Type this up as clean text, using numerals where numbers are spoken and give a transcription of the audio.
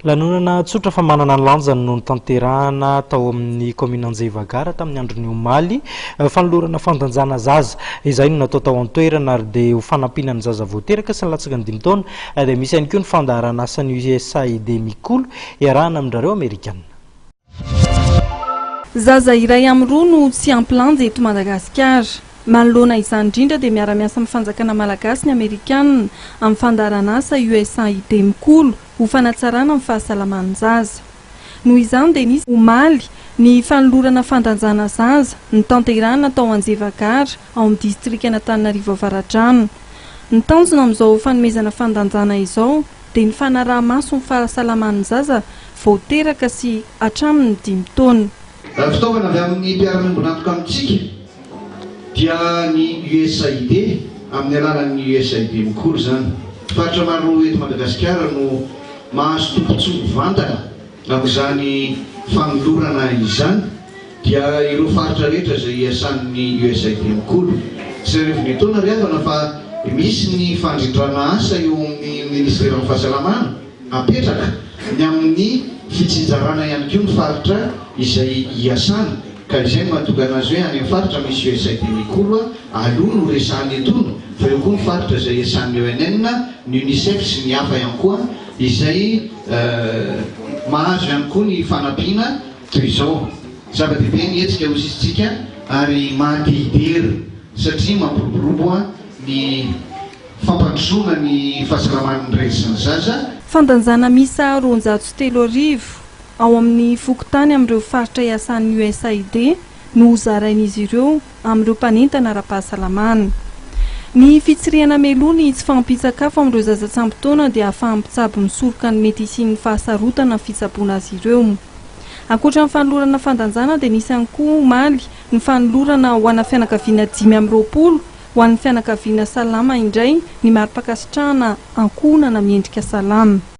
Lanonana tsotra fa manana ny lanjany no tanterahana tao amin'ny commune Anjevagara tamin'ny andron'ny omaly fanolorana fandanjana zaza izay no natao tao an-toerana ary dia ho fanampinan'ny zaza voateraka sy ny latsaka ny 5 taona dia misy ihany koa ny fandaharana asan'ny USAID mikolo iarahana amin'ireo Amerikana. Zaza iray amin'ny roa no tsy ampilanja eto Madagasikara. Manoloana izany indrindra dia miara-miasa amin'ny fanjakana malagasy ny Amerikana amin'ny fandaharana asa USAID mikolo ho fanatsarana amin'ny fahasalaman'ny zaza. Noho izany dia nisy omaly ny fanolorana fandanjana zaza ny tanterahana tao Anjevagara ao amin'ny distrika Antananarivo Avaradrano. Ny tanjona amin'izao fanomezana fandanjana izao dia ny fanaraha-maso ny fahasalaman'ny zaza voateraka sy hatramin'ny 5 taona. Fitaovana avy amin'ny mpiara-miombona antoka amintsika dia ny USAID amin'ny alalan'ny USAID mikolo zany. Faritra maro eto Madagasikara no mahazo tombotsoa vantana amin'izany fanolorana izany dia ireo faritra rehetra izay iasan'ny USAID mikolo. Sy revony taona riavana fa misy ny fandrindrana asa eo amin'ny Ministeran'ny Fahasalamana apetraka ny amin'ny fitsinjarana ihany koa ny faritra izay iasana. Ka izay mahatonga anazy hoe any amin'ny faritra misy USAID mikolo aloha no resahany etono fa eo koa ny faritra izay iasan'ny ONN, ny UNICEF sy ny hafa ihany koa izay mahazo ihany koa ny fanampiana toy izao. Zava-dehibe ny hetsika ho sisitsika ary mahate-hidery satria mampiroborobo ny fampandrosoana ny fahasalaman'ny rery sy ny zaza. Fandanjana misa 203 ao amin'ny fokotany amin'ireo faritra iasan'ny USAID no zarain'izy ireo amin'ireo mpanentana ara-pahasalamana. Ny fitsirihana melony tsy fampitsakafo amin'ireo zaza tsy ampy taona dia ahafahampitsabo ny soroka ny mety isian'ny fahasarotana ny fitsaboana azy ireo. Ankoatra ny fanolorana fandanjana dia nisy ihany koa omaly ny fanolorana ho an'ny fianakaviana 520 ho an'ny fianakaviana salama indray ny mari-pakasitrahana ankonana miendrika salama.